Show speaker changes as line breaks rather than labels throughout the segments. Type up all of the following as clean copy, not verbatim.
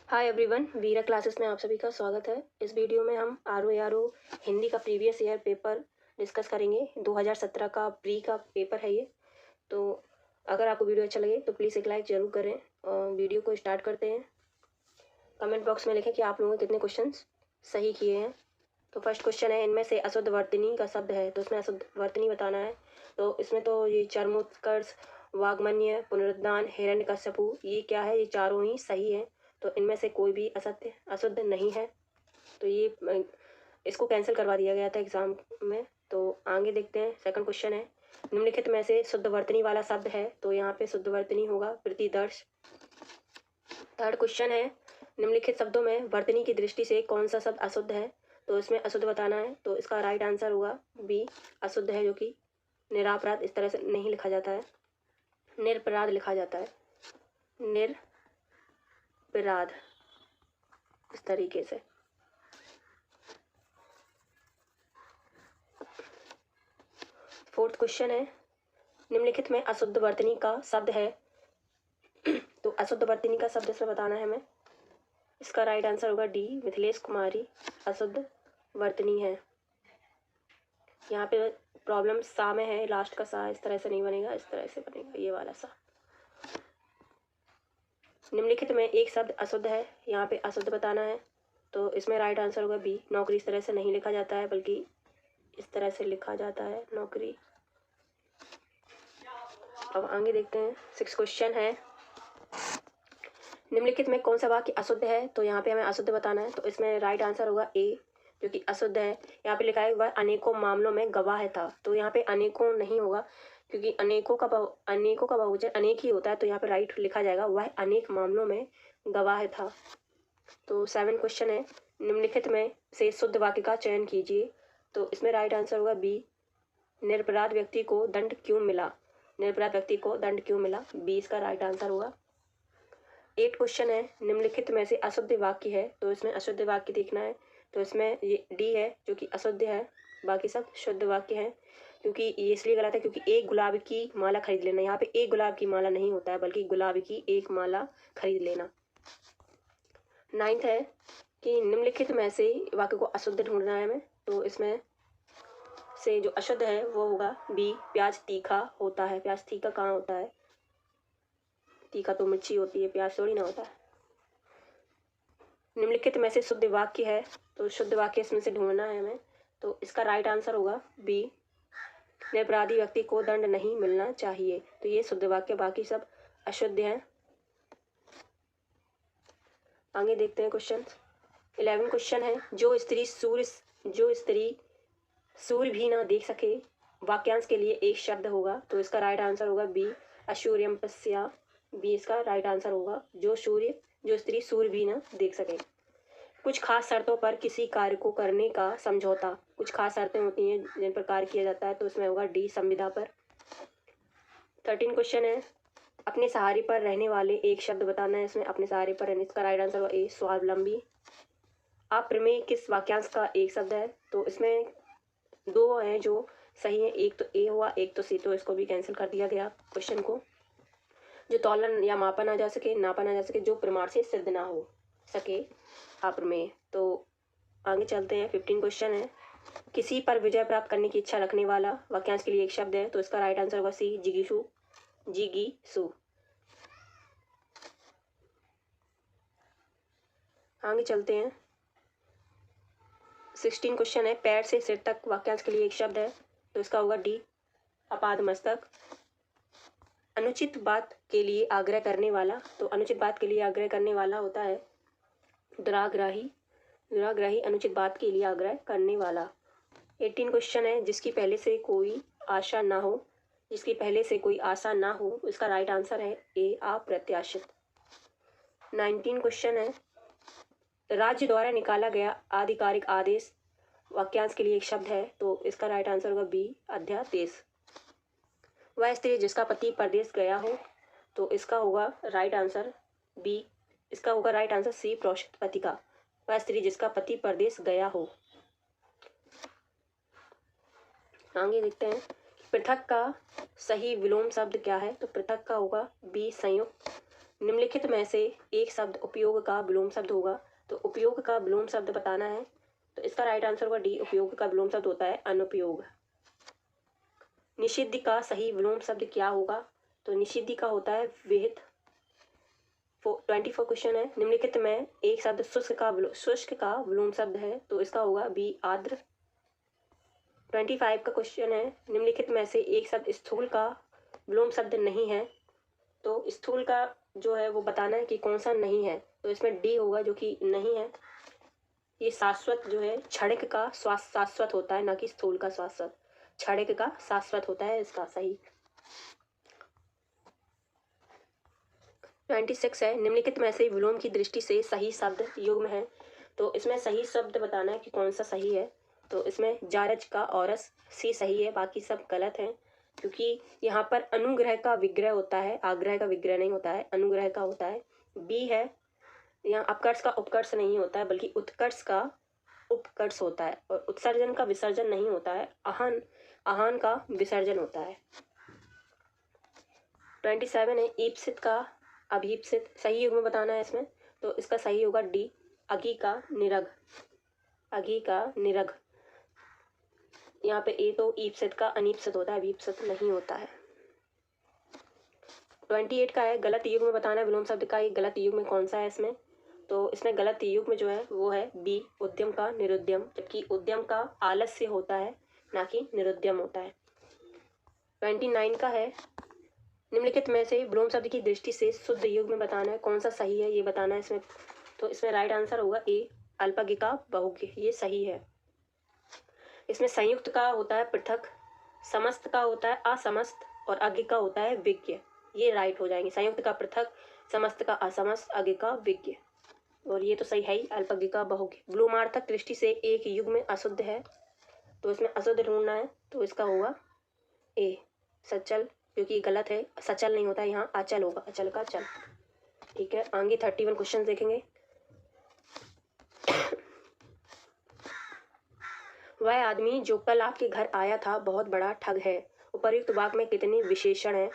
Hi everyone, वीरा classes में आप सभी का स्वागत है। इस वीडियो में हम आर ओ हिंदी का प्रीवियस ईयर पेपर डिस्कस करेंगे। 2017 का प्री का पेपर है ये। तो अगर आपको वीडियो अच्छा लगे तो प्लीज़ एक लाइक ज़रूर करें और वीडियो को स्टार्ट करते हैं। कमेंट बॉक्स में लिखें कि आप लोगों ने कितने क्वेश्चन सही किए हैं। तो फर्स्ट क्वेश्चन है, इनमें से अशुद्ध वर्तनी का शब्द है, तो इसमें अशुद्ध वर्तनी बताना है। तो इसमें तो ये चरमोत्कर्ष, वाग्मन्य, पुनरुद्धान, हिरण्यकश्यपु, ये क्या है, ये चारों ही सही है। तो इनमें से कोई भी असत्य अशुद्ध नहीं है। तो ये इसको कैंसिल करवा दिया गया था एग्जाम में। तो आगे देखते हैं। सेकंड क्वेश्चन है, निम्नलिखित में से शुद्ध वर्तनी वाला शब्द है, तो यहाँ पे शुद्ध वर्तनी होगा प्रतिदर्श। थर्ड क्वेश्चन है, निम्नलिखित शब्दों में वर्तनी की दृष्टि से कौन सा शब्द अशुद्ध है, तो इसमें अशुद्ध बताना है। तो इसका राइट आंसर होगा बी, अशुद्ध है, जो कि निरापराध इस तरह से नहीं लिखा जाता है, निरपराध लिखा जाता है, निरपराध इस तरीके से। फोर्थ क्वेश्चन है, निम्नलिखित में अशुद्ध वर्तनी का शब्द है, तो अशुद्ध वर्तनी का शब्द इसमें बताना है हमें। इसका राइट आंसर होगा डी, मिथिलेश कुमारी अशुद्ध वर्तनी है। यहाँ पे प्रॉब्लम सा में है, लास्ट का सा इस तरह से नहीं बनेगा, इस तरह से बनेगा, ये वाला सा। निम्नलिखित में एक शब्द अशुद्ध है, यहाँ पे अशुद्ध बताना है। तो इसमें राइट आंसर होगा बी, नौकरी। इस तरह से नहीं लिखा जाता है, बल्कि इस तरह से लिखा जाता है, नौकरी। अब आगे देखते हैं। सिक्स क्वेश्चन है, निम्नलिखित में कौन सा वाक्य अशुद्ध है, तो यहाँ पे हमें अशुद्ध बताना है। तो इसमें राइट आंसर होगा ए, जो कि अशुद्ध है। यहाँ पे लिखा है वह अनेकों मामलों में गवाह था, तो यहाँ पे अनेकों नहीं होगा, क्योंकि अनेकों का बहुवचन अनेक ही होता है। तो यहाँ पे राइट लिखा जाएगा वह अनेक मामलों में गवाह था। तो 7 क्वेश्चन है, निम्नलिखित में से शुद्ध वाक्य का चयन कीजिए। तो इसमें राइट आंसर होगा बी, निरपराध व्यक्ति को दंड क्यों मिला, निरपराध व्यक्ति को दंड क्यों मिला, बी इसका राइट आंसर होगा। 8 क्वेश्चन है, निम्नलिखित में से अशुद्ध वाक्य है, तो इसमें अशुद्ध वाक्य देखना है। तो इसमें ये डी है, जो कि अशुद्ध है, बाकी सब शुद्ध वाक्य है। क्योंकि ये इसलिए गलत है क्योंकि एक गुलाब की माला खरीद लेना, यहाँ पे एक गुलाब की माला नहीं होता है, बल्कि गुलाब की एक माला खरीद लेना। 9th है कि निम्नलिखित में से वाक्य को अशुद्ध ढूंढना है हमें। तो इसमें से जो अशुद्ध है वो होगा बी, प्याज तीखा होता है। प्याज तीखा कहाँ होता है, तीखा तो मिर्ची होती है, प्याज थोड़ी ना होता है। निम्नलिखित में से शुद्ध वाक्य है, तो शुद्ध वाक्य इसमें से ढूंढना है हमें। तो इसका राइट आंसर होगा बी, निरपराधी व्यक्ति को दंड नहीं मिलना चाहिए। तो ये शुद्ध वाक्य, बाकी सब अशुद्ध हैं। आगे देखते हैं क्वेश्चन। 11 क्वेश्चन है, जो स्त्री सूर्य भी ना देख सके, वाक्यांश के लिए एक शब्द होगा। तो इसका राइट आंसर होगा बी, असूर्यम पश्या, बी इसका राइट आंसर होगा। जो स्त्री सूर्य भी ना देख सके। कुछ खास शर्तों पर किसी कार्य को करने का समझौता, कुछ खास शर्तें होती हैं जिन पर कार्य किया जाता है, तो इसमें होगा डी, संविदा पर। 13 क्वेश्चन है, अपने सहारे पर रहने वाले एक शब्द बताना है। इसमें अपने सहारे पर रहने, इसका राइट आंसर होगा ए, स्वावलंबी। अप्रमेय किस वाक्यांश का एक शब्द है, तो इसमें दो हैं जो सही है, एक तो ए हुआ, एक तो सी। तो इसको भी कैंसिल कर दिया गया क्वेश्चन को। जो तौलन या नापा ना जा सके, जो प्रमाण से सिद्ध ना हो सके, अप्रमेय। तो आगे चलते हैं। 15 क्वेश्चन है, किसी पर विजय प्राप्त करने की इच्छा रखने वाला वाक्यांश के लिए एक शब्द है। तो इसका राइट आंसर होगा सी, जिगीसु। आगे चलते हैं। 16 क्वेश्चन है, पैर से सिर तक वाक्यांश के लिए एक शब्द है। तो इसका होगा डी, आपादमस्तक। अनुचित बात के लिए आग्रह करने वाला, तो अनुचित बात के लिए आग्रह करने वाला होता है दुराग्रही अनुचित बात के लिए आग्रह करने वाला। 18 क्वेश्चन है, जिसकी पहले से कोई आशा ना हो, इसका राइट आंसर है ए, अप्रत्याशित। 19 क्वेश्चन है, राज्य द्वारा निकाला गया आधिकारिक आदेश वाक्यांश के लिए एक शब्द है। तो इसका राइट आंसर होगा बी, अध्यादेश। वह स्त्री जिसका पति परदेश गया हो, तो इसका होगा राइट आंसर बी, इसका होगा राइट आंसर सी, प्रोषित पति का। वह स्त्री जिसका पति परदेश गया हो। आगे देखते हैं, पृथक का सही विलोम शब्द क्या है। तो पृथक का होगा बी, संयुक्त। निम्नलिखित में से एक शब्द उपयोग का विलोम शब्द होगा। तो उपयोग का विलोम शब्द बताना है, तो इसका राइट आंसर होगा डी। उपयोग का विलोम शब्द होता है अनुपयोग। निषिद्ध का सही विलोम शब्द क्या होगा? तो निषिद्ध का होता है विहित। 24 क्वेश्चन है। निम्नलिखित में एक शब्द शुष्क का विलोम शब्द है, तो इसका होगा बी आर्द्र। 25 का क्वेश्चन है। निम्नलिखित में से एक शब्द स्थूल का विलोम शब्द नहीं है, तो स्थूल का जो है वो बताना है कि कौन सा नहीं है, तो इसमें डी होगा जो कि नहीं है। ये शाश्वत जो है क्षणिक का शाश्वत होता है, ना कि स्थूल का शाश्वत। क्षणिक का शाश्वत होता है इसका सही। 26 है। निम्नलिखित में से विलोम की दृष्टि से सही शब्द युग्म है, तो इसमें सही शब्द बताना है कि कौन सा सही है। तो इसमें जारज का औरस सी सही है, बाकी सब गलत हैं, क्योंकि यहाँ पर अनुग्रह का विग्रह होता है, आग्रह का विग्रह नहीं होता है, अनुग्रह का होता है। बी है, यहाँ अपकर्ष का उपकर्ष नहीं होता है, बल्कि उत्कर्ष का उपकर्ष होता है, और उत्सर्जन का विसर्जन नहीं होता है, आहान का विसर्जन होता है। 27 है। ईप्सित का अभीप्सित सही युग्म बताना है इसमें, तो इसका सही होगा डी अगी का निरग। अगी का निरग। यहाँ पे ए तो ईप्सित का अनीप्सित होता है, अभीप्सित नहीं होता है। 28 का है। गलत युग्म बताना है विलोम शब्द का। ये गलत युग्म कौन सा है इसमें? तो इसमें गलत युग्म जो है वो है बी उद्यम का निरुद्यम, जबकि उद्यम का आलस्य होता है, ना कि निरुद्यम होता है। 29 का है। निम्नलिखित में से विलोम शब्द की दृष्टि से शुद्ध युग्म बताना है, कौन सा सही है ये बताना है इसमें। तो इसमें राइट आंसर होगा ए अल्पज्ञ का बहुज्ञ, ये सही है। इसमें संयुक्त का होता है पृथक, समस्त का होता है असमस्त, और अज्ञ का होता है विज्ञ, ये राइट हो जाएंगे। संयुक्त का पृथक, समस्त का असमस्त, अज्ञ का विज्ञ, और ये तो सही है ही, अल्पज्ञ का बहुज्ञ। विलोमार्थक दृष्टि से एक युग्म अशुद्ध है, तो इसमें अशुद्ध ढूंढना है, तो इसका होगा ए सचल, क्योंकि गलत है, सचल नहीं होता, यहाँ अचल होगा, अचल का चल। ठीक है, आगे 31 क्वेश्चन देखेंगे। वह आदमी जो कल आपके घर आया था बहुत बड़ा ठग है। उपर्युक्त वाक्य में कितनी विशेषण है?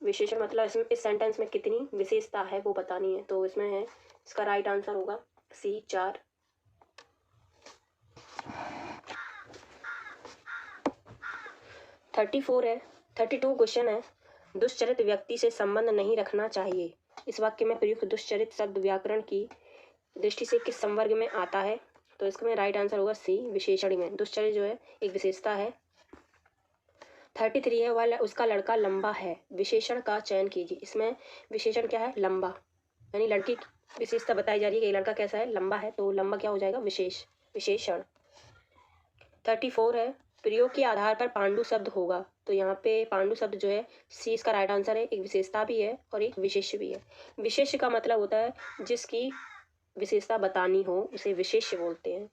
विशेषण मतलब इसमें इस सेंटेंस में कितनी विशेषता है वो बतानी है, तो इसमें है, इसका राइट आंसर होगा सी 4। 34 है। 32 क्वेश्चन है। दुष्चरित व्यक्ति से संबंध नहीं रखना चाहिए। इस वाक्य में प्रयुक्त दुष्चरित शब्द व्याकरण की दृष्टि से किस संवर्ग में आता है? तो इसमें राइट आंसर होगा सी विशेषण में। दुष्चरित जो है एक विशेषता है। 33 है। वह उसका लड़का लंबा है, विशेषण का चयन कीजिए। इसमें विशेषण क्या है? लंबा, यानी लड़की की विशेषता बताई जा रही है कि ये लड़का कैसा है, लंबा है, तो लंबा क्या हो जाएगा? विशेषण। 34 है। प्रयोग के आधार पर पांडु शब्द होगा, तो यहाँ पे पांडु शब्द जो है सी इसका राइट आंसर है। एक विशेषता भी है और एक विशेष्य भी है। विशेष्य का मतलब होता है जिसकी विशेषता बतानी हो उसे विशेष्य बोलते हैं।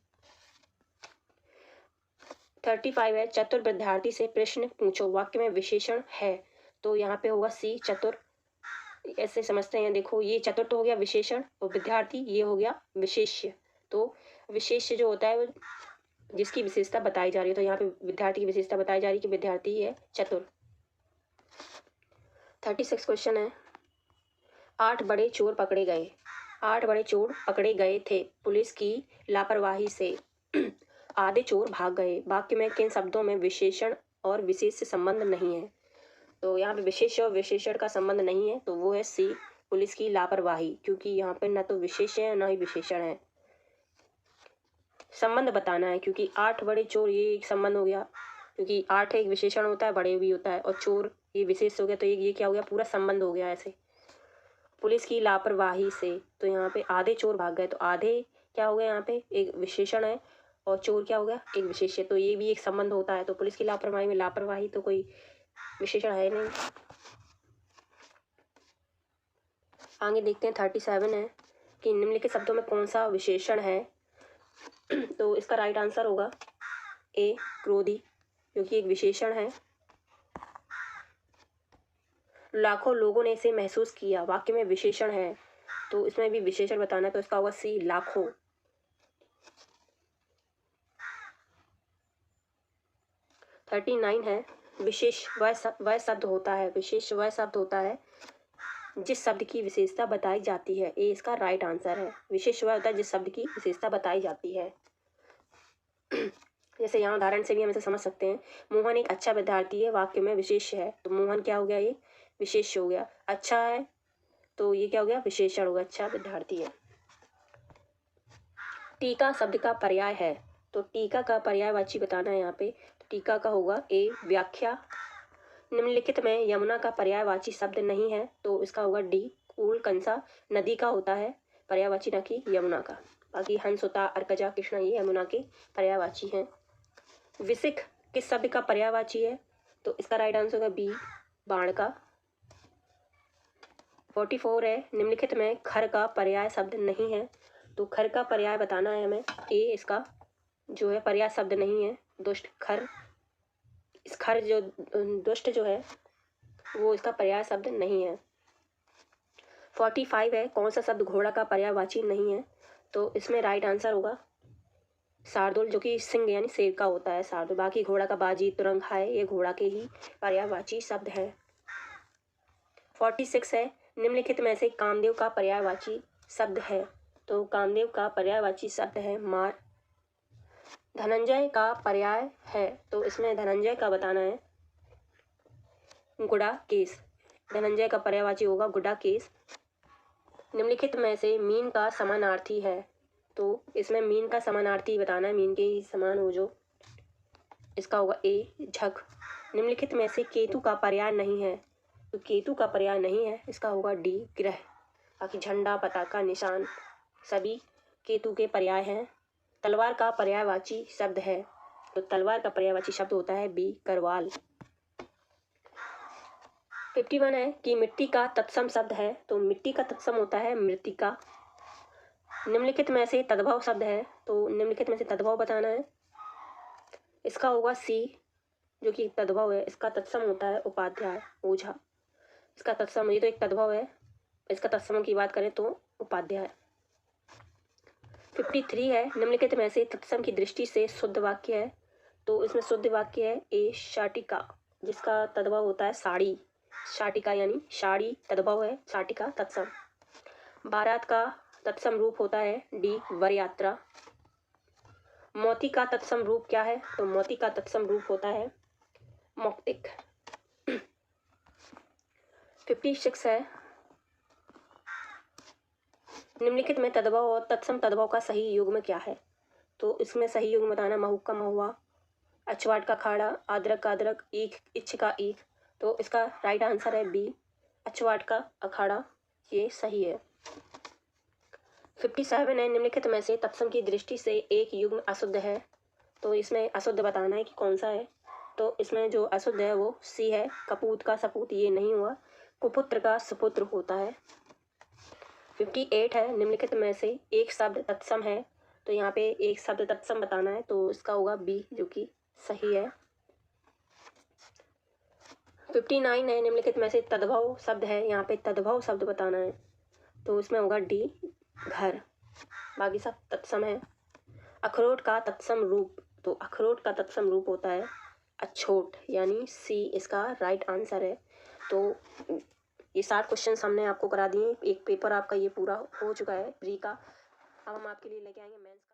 35 है। चतुर विद्यार्थी से प्रश्न पूछो, वाक्य में विशेषण है, तो यहाँ पे होगा सी चतुर। ऐसे समझते हैं, देखो ये चतुर तो हो गया विशेषण, और विद्यार्थी ये हो गया विशेष्य। तो विशेष्य जो होता है वो जिसकी विशेषता बताई जा रही है, तो यहाँ पे विद्यार्थी की विशेषता बताई जा रही है कि विद्यार्थी है चतुर। 36 क्वेश्चन है। 8 बड़े चोर पकड़े गए। 8 बड़े चोर पकड़े गए थे पुलिस की लापरवाही से। आधे चोर भाग गए। वाक्य में किन शब्दों में विशेषण और विशेष से संबंध नहीं है? तो यहाँ पे विशेष और विशेषण का संबंध नहीं है, तो वो है सी पुलिस की लापरवाही, क्योंकि यहाँ पे न तो विशेष है न ही विशेषण है। संबंध बताना है, क्योंकि 8 बड़े चोर ये एक संबंध हो गया, क्योंकि 8 एक विशेषण होता है, बड़े भी होता है, और चोर ये विशेष हो गया, तो ये क्या हो गया? पूरा संबंध हो गया ऐसे। पुलिस की लापरवाही से, तो यहाँ पे आधे चोर भाग गए, तो आधे क्या हो गया? यहाँ पे एक विशेषण है, और चोर क्या हो गया? एक विशेष है, तो ये भी एक संबंध होता है। तो पुलिस की लापरवाही में लापरवाही तो कोई विशेषण है नहीं। आगे देखते हैं 37 है कि निम्नलिखित शब्दों में कौन सा विशेषण है? तो इसका राइट आंसर होगा ए क्रोधी, क्योंकि एक विशेषण है। लाखों लोगों ने इसे महसूस किया, वाक्य में विशेषण है, तो इसमें भी विशेषण बताना है, तो इसका होगा सी लाखों। 39 है। विशेष वह शब्द होता है, विशेष वह शब्द होता है जिस शब्द की विशेषता बताई जाती है। ए इसका राइट आंसर है। विशेष वह होता है जिस शब्द की विशेषता बताई जाती है। जैसे यहाँ उदाहरण से भी हम इसे समझ सकते हैं। मोहन एक अच्छा विद्यार्थी है, वाक्य में विशेष है, तो मोहन क्या हो गया, ये विशेष हो गया। अच्छा है तो ये क्या हो गया, विशेषण हो गया, अच्छा विद्यार्थी है। टीका शब्द का पर्याय है, तो टीका का पर्यायवाची बताना है यहाँ पे। तो टीका का होगा ए व्याख्या। निम्नलिखित में यमुना का पर्यायवाची शब्द नहीं है, तो इसका होगा डी कूल कंसा। नदी का होता है पर्यायवाची, न कि यमुना का। बाकी हंस होता, अर्कजा, कृष्णा, ये यमुना के पर्यायवाची हैं। विसिख किस शब्द का पर्यायवाची है, तो इसका राइट आंसर होगा बी बाण का। 44 है, निम्नलिखित में खर का पर्याय शब्द नहीं है, तो खर का पर्याय बताना है हमें। ए इसका जो है पर्याय शब्द नहीं है, दुष्ट खर। इस खर जो दुष्ट जो है वो इसका पर्याय शब्द नहीं है। 45 है, कौन सा शब्द घोड़ा का पर्यायवाची नहीं है, तो इसमें राइट आंसर होगा शार्दुल, जो कि सिंह यानी शेर का होता है शार्दुल। बाकी घोड़ा का बाजी, तुरंग, हाय, ये घोड़ा के ही पर्यायवाची शब्द है। 46 है, निम्नलिखित में से कामदेव का पर्यायवाची शब्द है, तो कामदेव का पर्यायवाची शब्द है मार। धनंजय का पर्याय है, तो इसमें धनंजय का बताना है गुड़ा केस। धनंजय का पर्यायवाची होगा गुड़ा केस। निम्नलिखित में से मीन का समानार्थी है, तो इसमें मीन का समानार्थी बताना है, मीन के ही समान हो जो, इसका होगा ए झक। निम्नलिखित में से केतु का पर्याय नहीं है, तो केतु का पर्याय नहीं है, इसका होगा डी ग्रह। बाकी झंडा, पताका, निशान सभी केतु के पर्याय हैं। तलवार का पर्यायवाची शब्द है, तो तलवार का पर्यायवाची शब्द होता है बी करवाल। 51 है कि मिट्टी का तत्सम शब्द है, तो मिट्टी का तत्सम होता है मृत्तिका। निम्नलिखित में से तद्भव शब्द है, तो निम्नलिखित में से तद्भव बताना है, इसका होगा सी, जो कि तद्भव है, इसका तत्सम होता है उपाध्याय, ओझा। इसका तत्सम, ये तो एक तद्भव है, इसका तत्सम की बात करें तो उपाध्याय। 53 है, निम्नलिखित में से तत्सम की दृष्टि से शुद्ध वाक्य है, तो इसमें शुद्ध वाक्य है ए शाटिका, जिसका तद्भव होता है साड़ी। शाटिका यानी साड़ी तद्भव है, शाटिका तत्सम। बारात का तत्सम रूप होता है डी वर यात्रा। मोती का तत्सम रूप क्या है, तो मोती का तत्सम रूप होता है मौक्तिक। 56 है, निम्नलिखित में तद्भव और तत्सम तद्भव का सही युग्म क्या है, तो इसमें सही युग्म बताना, महुक का महुआ, अचवाट का खाड़ा, आद्रक का अदरक, ईख इच्छ का ईख, तो इसका राइट आंसर है बी अचवाट का अखाड़ा, ये सही है। 57 है, निम्नलिखित में से तत्सम की दृष्टि से एक युग्म अशुद्ध है, तो इसमें अशुद्ध बताना है कि कौन सा है, तो इसमें जो अशुद्ध है वो सी है, कपूत का सपूत, ये नहीं हुआ, कुपुत्र का सुपुत्र होता है। 58 है, निम्नलिखित में से एक शब्द तत्सम है, तो यहाँ पे एक शब्द तत्सम बताना है, तो इसका होगा बी, जो कि सही है। 59 है, निम्नलिखित में से तद्भव शब्द है, यहाँ पे तद्भव शब्द बताना है, तो इसमें होगा डी घर। बाकी सब तत्सम है। अखरोट का तत्सम रूप, तो अखरोट का तत्सम रूप होता है अछोट, यानी सी इसका राइट आंसर है। तो ये 60 क्वेश्चन हमने आपको करा दिए, एक पेपर आपका ये पूरा हो चुका है प्री का। अब हम आपके लिए लेके आएंगे मेंस का।